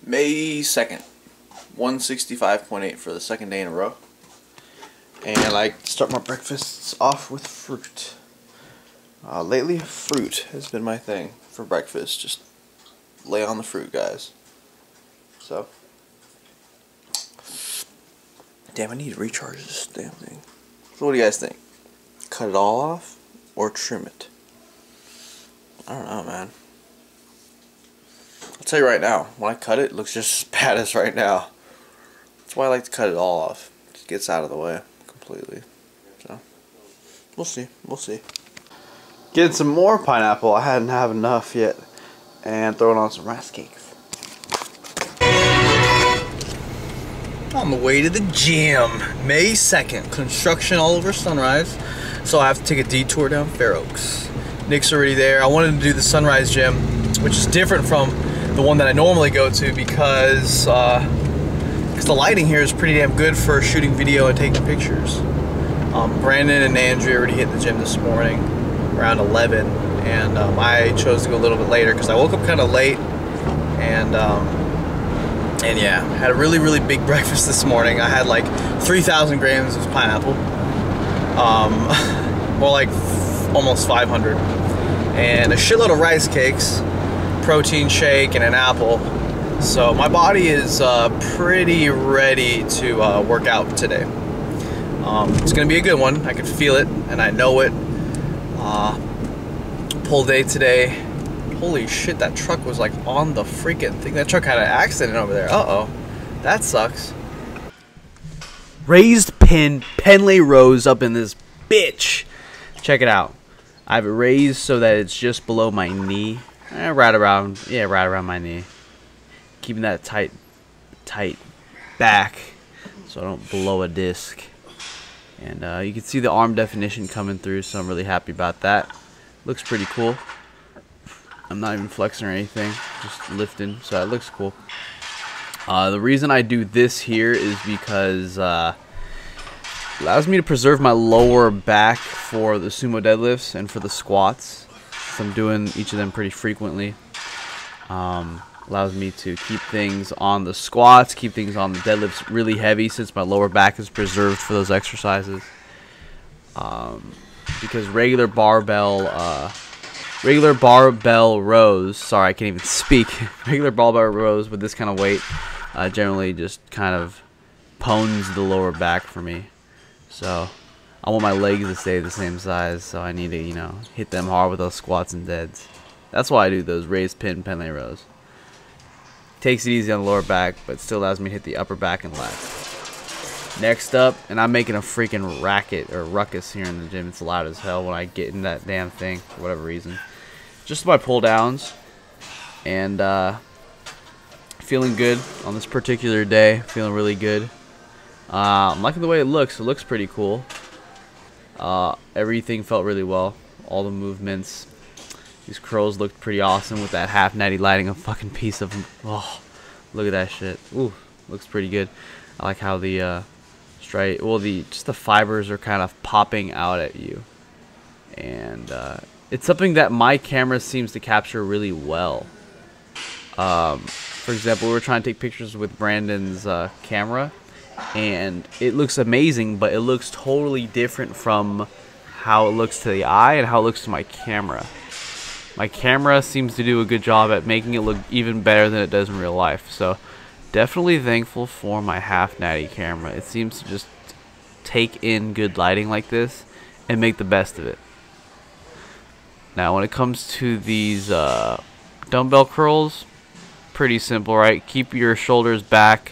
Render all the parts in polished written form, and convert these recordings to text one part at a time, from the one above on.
May 2nd, 165.8 for the second day in a row. And I like to start my breakfasts off with fruit. Lately, fruit has been my thing for breakfast. Just lay on the fruit, guys. So, damn, I need to recharge this damn thing. So what do you guys think? Cut it all off or trim it? I don't know, man. I'll tell you right now, when I cut it, it looks just as bad as right now. That's why I like to cut it all off. It just gets out of the way completely. So, we'll see. We'll see. Getting some more pineapple. I hadn't have enough yet. And throwing on some rice cakes. On the way to the gym. May 2nd. Construction all over Sunrise. So I have to take a detour down Fair Oaks. Nick's already there. I wanted to do the Sunrise gym, which is different from the one that I normally go to because the lighting here is pretty damn good for shooting video and taking pictures. Brandon and Andrea already hit the gym this morning around 11, and I chose to go a little bit later because I woke up kind of late, and yeah, had a really big breakfast this morning. I had like 3,000 grams of pineapple, more like almost 500, and a shitload of rice cakes, protein shake, and an apple. So my body is pretty ready to work out today. It's gonna be a good one. I can feel it and I know it. Pull day today. Holy shit, that truck was like on the freaking thing. That truck had an accident over there. Uh-oh, that sucks. Raised pin, Penley rows up in this bitch. Check it out. I have it raised so that it's just below my knee. Right around my knee. Keeping that tight back so I don't blow a disc. And you can see the arm definition coming through, so I'm really happy about that. Looks pretty cool. I'm not even flexing or anything, just lifting, so it looks cool. The reason I do this here is because it allows me to preserve my lower back for the sumo deadlifts and for the squats. So I'm doing each of them pretty frequently. Allows me to keep things on the squats, keep things on the deadlifts really heavy since my lower back is preserved for those exercises. Because regular barbell rows, sorry, I can't even speak. Regular barbell rows with this kind of weight generally just kind of pones the lower back for me. So I want my legs to stay the same size, so I need to, you know, hit them hard with those squats and deads. That's why I do those raised pin Penley rows. Takes it easy on the lower back, but still allows me to hit the upper back and lats. Next up, and I'm making a freaking racket or ruckus here in the gym. It's loud as hell when I get in that damn thing for whatever reason. Just my pull downs, and feeling good on this particular day. Feeling really good. I'm liking the way it looks. It looks pretty cool. Everything felt really well. All the movements. These curls looked pretty awesome with that half natty lighting a fucking piece of them. Oh, look at that shit. Ooh, looks pretty good. I like how the just the fibers are kind of popping out at you, and it's something that my camera seems to capture really well. For example, we were trying to take pictures with Brandon's camera, and it looks amazing, but it looks totally different from how it looks to the eye and how it looks to my camera. My camera seems to do a good job at making it look even better than it does in real life. So definitely thankful for my half natty camera. It seems to just take in good lighting like this and make the best of it. Now when it comes to these dumbbell curls, pretty simple, right? Keep your shoulders back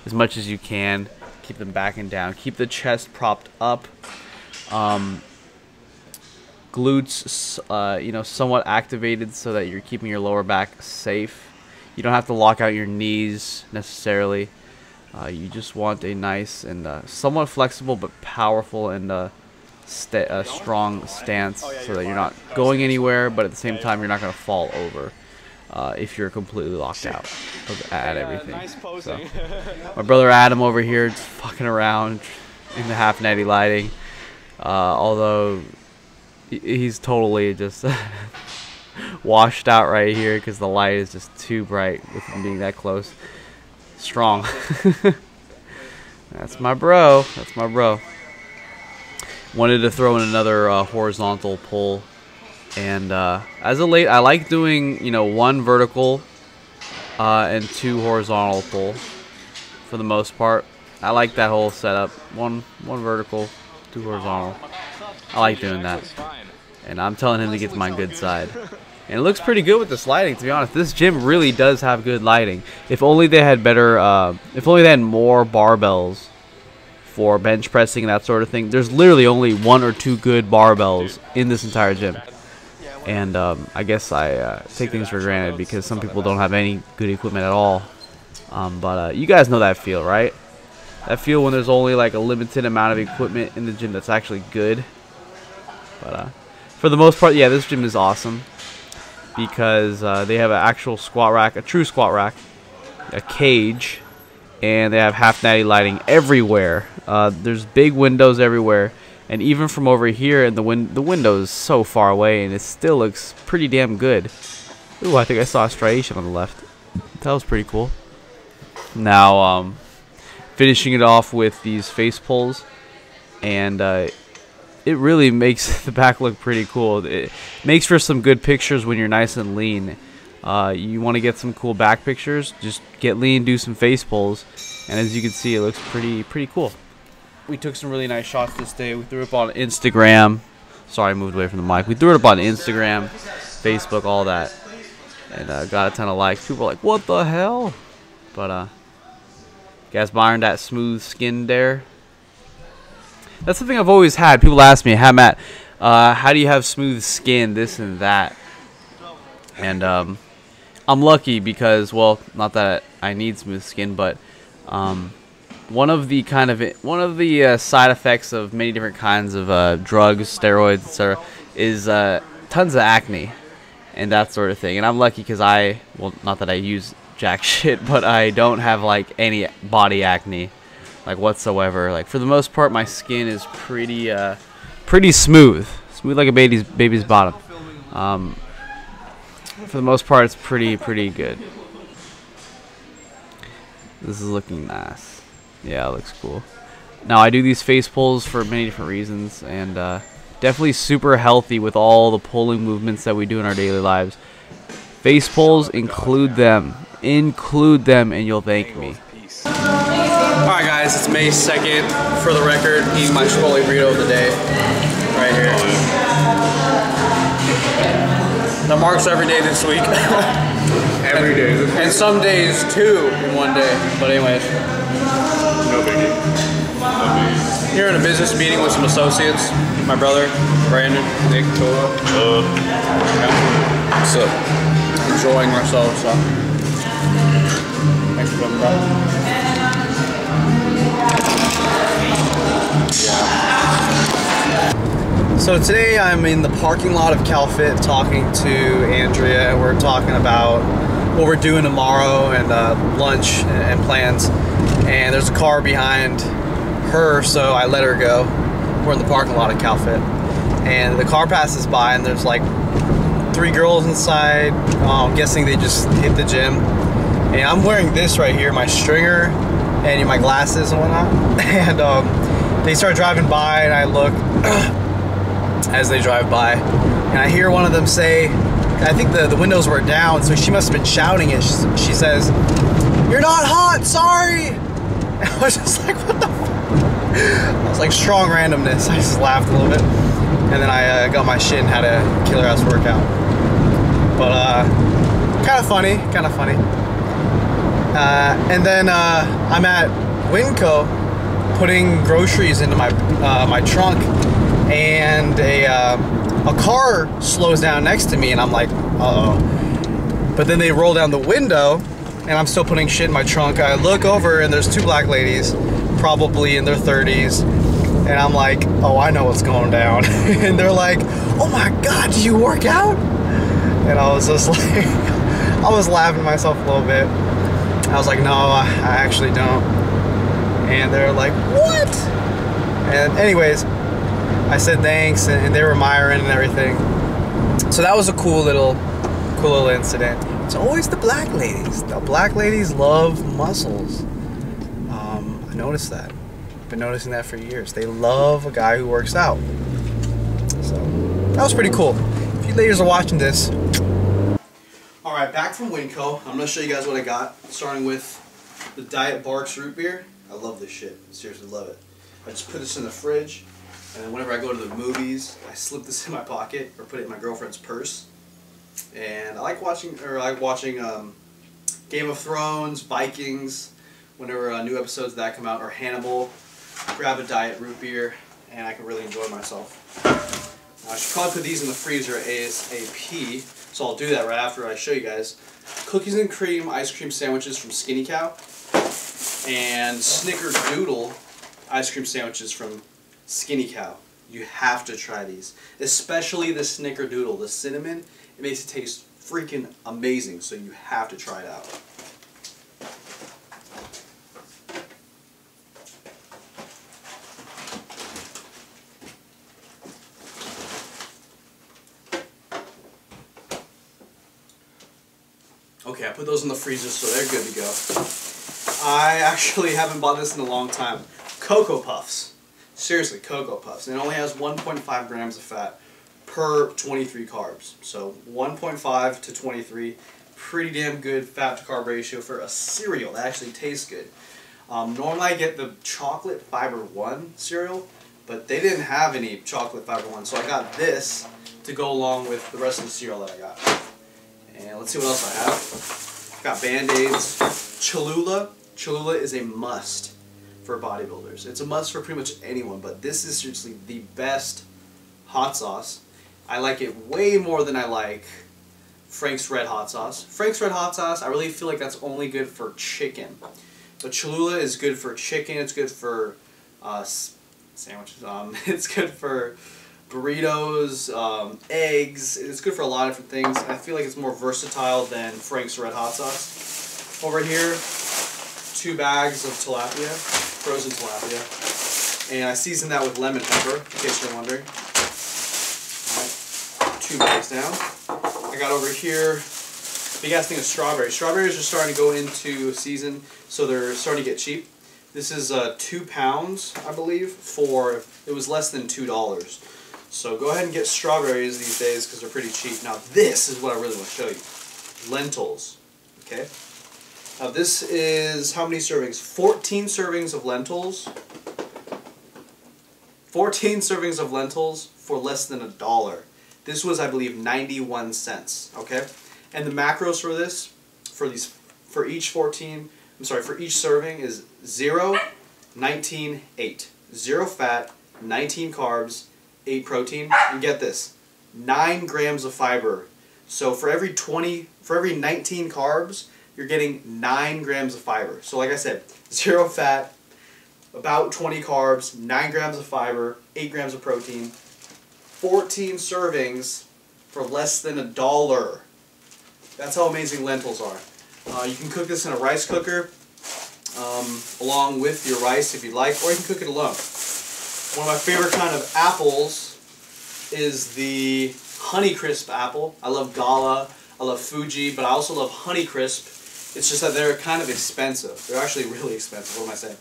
as much as you can. Keep them back and down. Keep the chest propped up. Glutes, you know, somewhat activated so that you're keeping your lower back safe. You don't have to lock out your knees necessarily. You just want a nice and somewhat flexible but powerful and strong stance so that you're not going anywhere, but at the same time you're not going to fall over if you're completely locked out at everything. So, my brother Adam over here just fucking around in the half natty lighting, although he's totally just washed out right here because the light is just too bright with him being that close. Strong. That's my bro. That's my bro. Wanted to throw in another horizontal pull, and as of late, I like doing, you know, 1 vertical and 2 horizontal pull for the most part. I like that whole setup. One vertical, 2 horizontal. I like doing that, and I'm telling him to get to my good side. And it looks pretty good with this lighting, to be honest. This gym really does have good lighting. If only they had better, if only they had more barbells for bench pressing and that sort of thing. There's literally only 1 or 2 good barbells in this entire gym. And I guess I take things for granted because some people don't have any good equipment at all. But you guys know that feel, right? That feel when there's only like a limited amount of equipment in the gym that's actually good. But for the most part, yeah, this gym is awesome because they have an actual squat rack, a true squat rack, a cage, and they have half natty lighting everywhere. There's big windows everywhere, and even from over here, and the window is so far away, and it still looks pretty damn good. Ooh, I think I saw a striation on the left. That was pretty cool. Now, finishing it off with these face pulls, and it really makes the back look pretty cool. It makes for some good pictures when you're nice and lean. You want to get some cool back pictures, just get lean, do some face pulls, and as you can see, it looks pretty cool. We took some really nice shots this day. We threw it up on Instagram. Sorry, I moved away from the mic. We threw it up on Instagram, Facebook, all that, and got a ton of likes. People were like, "What the hell?" But guys, admiring that smooth skin there. That's something I've always had. People ask me, "Hey Matt, how do you have smooth skin? This and that." And I'm lucky because, well, not that I need smooth skin, but one of the side effects of many different kinds of drugs, steroids, etc., is tons of acne and that sort of thing. And I'm lucky because well, not that I use jack shit, but I don't have like any body acne, like whatsoever. Like for the most part, my skin is pretty smooth like a baby's bottom. For the most part, it's pretty good. This is looking nice. Yeah, it looks cool. Now, I do these face pulls for many different reasons, and definitely super healthy with all the pulling movements that we do in our daily lives. Face pulls, include them, and you'll thank me. Alright guys, it's May 2nd. For the record, eating my Chipotle burrito of the day. Right here. That marks every day this week. Every day. And some days too in one day. But anyways. No biggie. No biggie. Here in a business meeting with some associates. My brother, Brandon, Nick, Tola. Yeah. So, enjoying ourselves. So. Thanks for coming, bro. So today I'm in the parking lot of CalFit talking to Andrea. We're talking about what we're doing tomorrow and lunch and plans. And there's a car behind her, so I let her go. We're in the parking lot of CalFit. And the car passes by and there's like 3 girls inside. I'm guessing they just hit the gym. And I'm wearing this right here, my stringer and my glasses and whatnot. And they start driving by and I look as they drive by, and I hear one of them say, I think the windows were down, so she must have been shouting it. She says, "You're not hot, sorry." And I was just like, what the fuck? I was like, strong randomness. I just laughed a little bit, and then I got my shit and had a killer ass workout. But kind of funny. And then I'm at Winco putting groceries into my trunk, and a car slows down next to me, and I'm like, uh-oh. But then they roll down the window, and I'm still putting shit in my trunk. I look over, and there's 2 black ladies, probably in their 30s, and I'm like, oh, I know what's going down. And they're like, oh my God, do you work out? And I was just like, I was laughing to myself a little bit. I was like, no, I actually don't. And they're like, what? And anyways, I said thanks, and they were admiring and everything. So that was a cool little cool little incident. It's always the black ladies. The black ladies love muscles. I noticed that. I've been noticing that for years. They love a guy who works out. So that was pretty cool. If you ladies are watching this. Alright, back from Winco. I'm going to show you guys what I got. Starting with the Diet Barks root beer. I love this shit. Seriously love it. I just put this in the fridge, and then whenever I go to the movies, I slip this in my pocket or put it in my girlfriend's purse. And I like watching Game of Thrones, Vikings, whenever new episodes of that come out, or Hannibal. Grab a Diet root beer, and I can really enjoy myself. Now, I should probably put these in the freezer ASAP, so I'll do that right after I show you guys. Cookies and cream ice cream sandwiches from Skinny Cow, and Snickerdoodle ice cream sandwiches from Skinny Cow. You have to try these, especially the Snickerdoodle. The cinnamon, it makes it taste freaking amazing, so you have to try it out. Okay, I put those in the freezer, so they're good to go. I actually haven't bought this in a long time. Cocoa Puffs. Seriously, Cocoa Puffs. And it only has 1.5 grams of fat per 23 carbs. So 1.5 to 23, pretty damn good fat to carb ratio for a cereal that actually tastes good. Normally I get the Chocolate Fiber 1 cereal, but they didn't have any Chocolate Fiber 1, so I got this to go along with the rest of the cereal that I got. And let's see what else I have. I've got Band-Aids. Cholula. Cholula is a must for bodybuilders. It's a must for pretty much anyone, but this is seriously the best hot sauce. I like it way more than I like Frank's Red Hot Sauce. Frank's Red Hot Sauce, I really feel like that's only good for chicken. But Cholula is good for chicken, it's good for sandwiches, it's good for burritos, eggs, it's good for a lot of different things. I feel like it's more versatile than Frank's Red Hot Sauce. Over here, 2 bags of tilapia, frozen tilapia, and I season that with lemon pepper, in case you're wondering. Alright, 2 bags down. I got over here, big ass thing of strawberries. Strawberries are starting to go into season, so they're starting to get cheap. This is 2 pounds, I believe, for, it was less than $2. So go ahead and get strawberries these days because they're pretty cheap. Now this is what I really want to show you. Lentils. Okay? Now this is how many servings? 14 servings of lentils. 14 servings of lentils for less than $1. This was, I believe, 91 cents. Okay? And the macros for this, for each serving is 0, 19, 8. 0 fat, 19 carbs, 8 protein, and get this, 9 grams of fiber. So for every 19 carbs, you're getting 9 grams of fiber. So like I said, 0 fat, about 20 carbs, 9 grams of fiber, 8 grams of protein, 14 servings for less than $1. That's how amazing lentils are. You can cook this in a rice cooker along with your rice if you'd like, or you can cook it alone. One of my favorite kind of apples is the Honeycrisp apple. I love Gala, I love Fuji, but I also love Honeycrisp. It's just that they're kind of expensive. They're actually really expensive. What am I saying?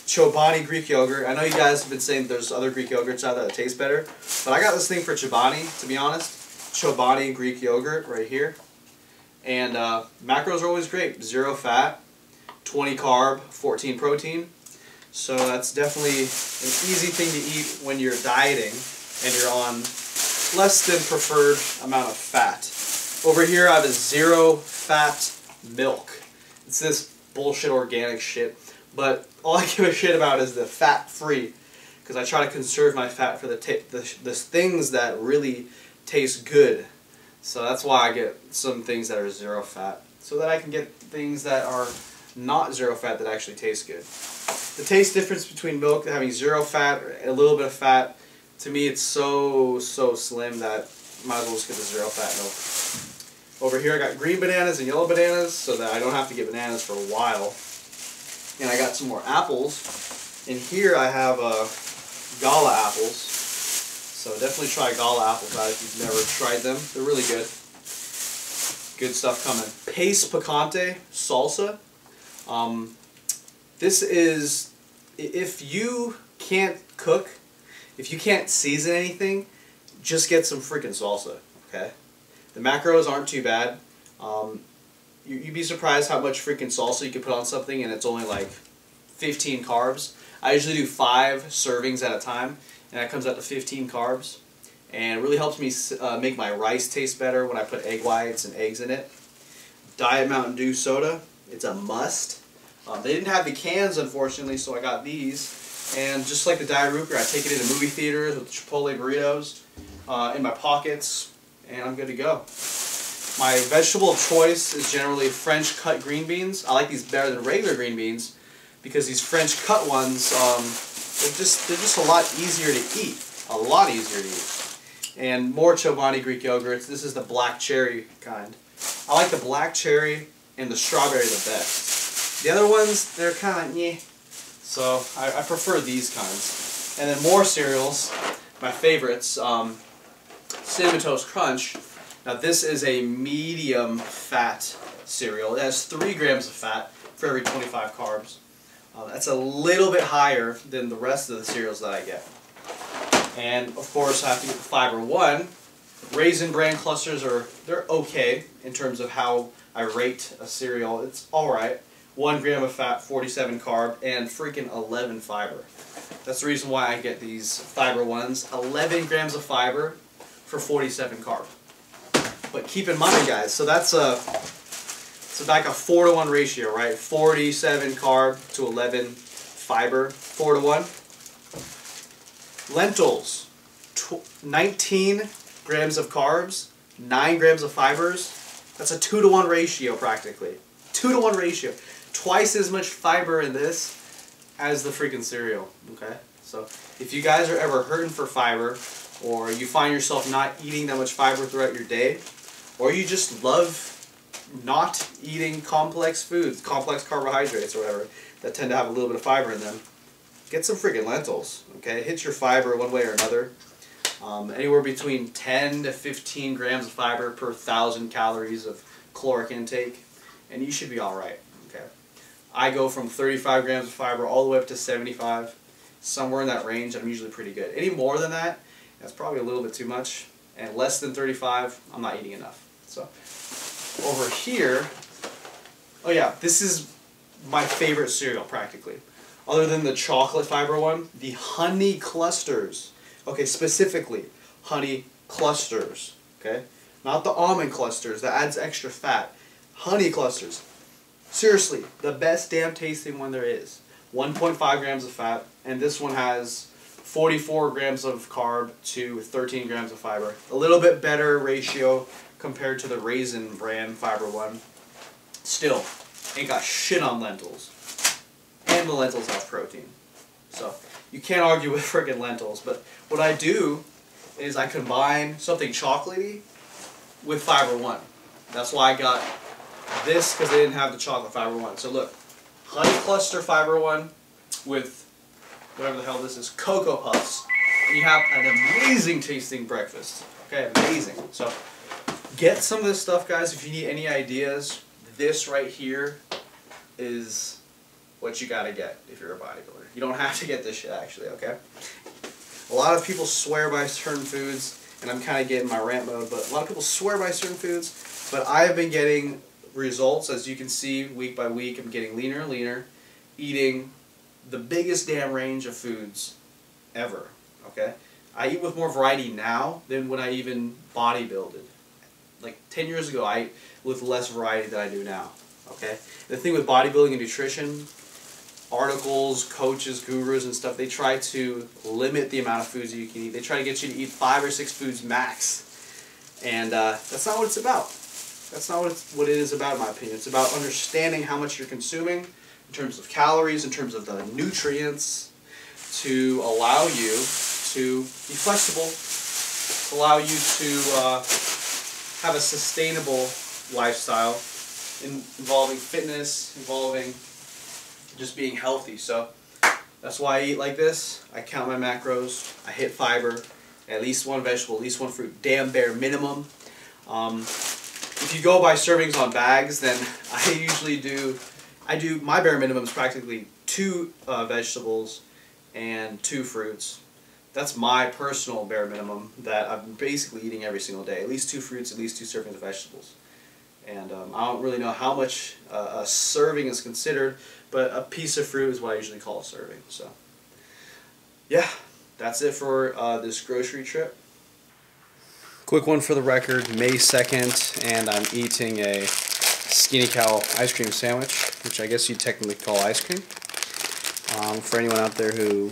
Chobani Greek yogurt. I know you guys have been saying there's other Greek yogurts out there that taste better, but I got this thing for Chobani, to be honest. Chobani Greek yogurt right here. And macros are always great. 0 fat, 20 carb, 14 protein. So that's definitely an easy thing to eat when you're dieting and you're on less than preferred amount of fat. Over here I have a 0 fat milk. It's this bullshit organic shit, but all I give a shit about is the fat free, because I try to conserve my fat for the things that really taste good. So that's why I get some things that are 0 fat, so that I can get things that are not 0 fat that actually taste good. The taste difference between milk having 0 fat and a little bit of fat, to me it's so slim that I might as well just get the 0 fat milk. Over here I got green bananas and yellow bananas so that I don't have to get bananas for a while. And I got some more apples. And here I have Gala apples. So definitely try Gala apples out if you've never tried them. They're really good. Good stuff coming. Paste picante salsa. This is, if you can't cook, if you can't season anything, just get some freaking salsa, okay? The macros aren't too bad. You'd be surprised how much freaking salsa you can put on something and it's only like 15 carbs. I usually do 5 servings at a time, and that comes out to 15 carbs. And it really helps me make my rice taste better when I put egg whites and eggs in it. Diet Mountain Dew soda, it's a must. They didn't have the cans, unfortunately, so I got these. And just like the Diet Ruger, I take it into movie theaters with Chipotle burritos in my pockets, and I'm good to go. My vegetable of choice is generally French cut green beans. I like these better than regular green beans because these French cut ones, they're just a lot easier to eat. A lot easier to eat. And more Chobani Greek yogurts. This is the black cherry kind. I like the black cherry and the strawberry the best. The other ones, they're kind of meh. So I prefer these kinds. And then more cereals. My favorites, Cinnamon Toast Crunch. Now this is a medium fat cereal. It has 3 grams of fat for every 25 carbs. That's a little bit higher than the rest of the cereals that I get. And of course I have to get the Fiber One. Raisin Bran clusters they're okay in terms of how I rate a cereal. It's alright. 1 gram of fat, 47 carb, and freaking 11 fiber. That's the reason why I get these Fiber Ones. 11 grams of fiber for 47 carb. But keep in mind, guys, so that's like a 4-to-1 ratio, right? 47 carb to 11 fiber, 4-to-1. Lentils, 19 grams of carbs, 9 grams of fibers. That's a 2-to-1 ratio practically. 2-to-1 ratio. Twice as much fiber in this as the freaking cereal, okay? So if you guys are ever hurting for fiber, or you find yourself not eating that much fiber throughout your day, or you just love not eating complex foods, complex carbohydrates or whatever, that tend to have a little bit of fiber in them, get some freaking lentils, okay? Hit your fiber one way or another. Anywhere between 10 to 15 grams of fiber per 1,000 calories of caloric intake, and you should be alright, okay? I go from 35 grams of fiber all the way up to 75, somewhere in that range. I'm usually pretty good. Any more than that, that's probably a little bit too much, and less than 35, I'm not eating enough. So, over here, oh yeah, this is my favorite cereal practically. Other than the chocolate fiber one, the honey clusters. Okay, specifically, honey clusters, okay? Not the almond clusters, that adds extra fat. Honey clusters. Seriously, the best damn tasting one there is. 1.5 grams of fat, and this one has 44 grams of carb to 13 grams of fiber. A little bit better ratio compared to the Raisin Bran Fiber One. Still, ain't got shit on lentils. And the lentils have protein. So, you can't argue with friggin' lentils, but what I do is I combine something chocolatey with Fiber One. That's why I got this, because they didn't have the chocolate Fiber One. So look, honey cluster Fiber One with whatever the hell this is, Cocoa Puffs, and you have an amazing tasting breakfast. Okay, amazing. So get some of this stuff, guys. If you need any ideas, this right here is what you gotta get if you're a bodybuilder. You don't have to get this shit, actually, okay? A lot of people swear by certain foods, and I'm kind of getting my rant mode, but a lot of people swear by certain foods, but I have been getting results, as you can see, week by week. I'm getting leaner and leaner, eating the biggest damn range of foods ever, okay? I eat with more variety now than when I even bodybuilded. Like 10 years ago, I ate with less variety than I do now, okay? The thing with bodybuilding and nutrition, articles, coaches, gurus and stuff, they try to limit the amount of foods you can eat. They try to get you to eat 5 or 6 foods max. And that's not what it's about. That's not what it is about, in my opinion. It's about understanding how much you're consuming in terms of calories, in terms of the nutrients, to allow you to be flexible, to allow you to have a sustainable lifestyle involving fitness, involving just being healthy. So that's why I eat like this. I count my macros, I hit fiber, at least one vegetable, at least one fruit, damn bare minimum. if you go by servings on bags, then I usually do my bare minimum is practically 2 vegetables and 2 fruits. That's my personal bare minimum that I'm basically eating every single day. At least 2 fruits, at least 2 servings of vegetables. And I don't really know how much a serving is considered, but a piece of fruit is what I usually call a serving. So, yeah, that's it for this grocery trip. Quick one for the record, May 2nd, and I'm eating a Skinny Cow ice cream sandwich, which I guess you'd technically call ice cream. For anyone out there who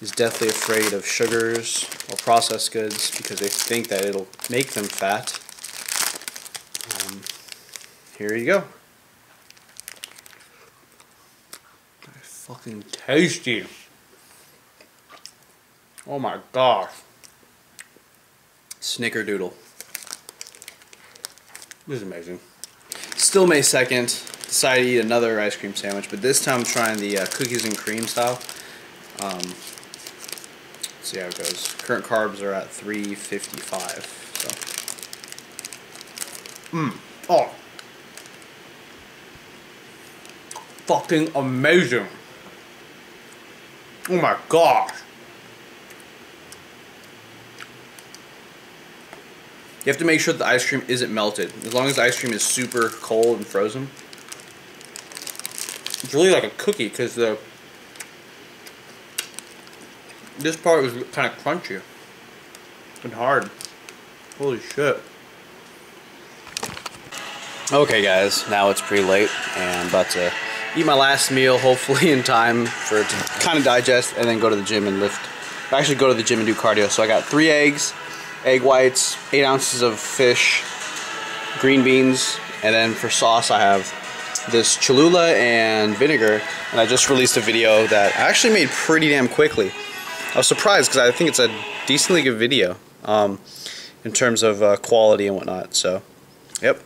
is deathly afraid of sugars or processed goods because they think that it'll make them fat, here you go. Fucking tasty. Oh my gosh. Snickerdoodle. This is amazing. Still May 2nd. Decided to eat another ice cream sandwich, but this time I'm trying the cookies and cream style. Let's see how it goes. Current carbs are at 355. So. Oh. Fucking amazing. Oh my gosh. You have to make sure that the ice cream isn't melted. As long as the ice cream is super cold and frozen. It's really like a cookie because this part was kind of crunchy and hard. Holy shit. Okay guys, now it's pretty late and I'm about to eat my last meal, hopefully in time for it to kind of digest and then go to the gym and lift. Actually go to the gym and do cardio. So I got 3 eggs, egg whites, 8 ounces of fish, green beans, and then for sauce I have this Cholula and vinegar, and I just released a video that I actually made pretty damn quickly. I was surprised because I think it's a decently good video in terms of quality and whatnot. So, yep.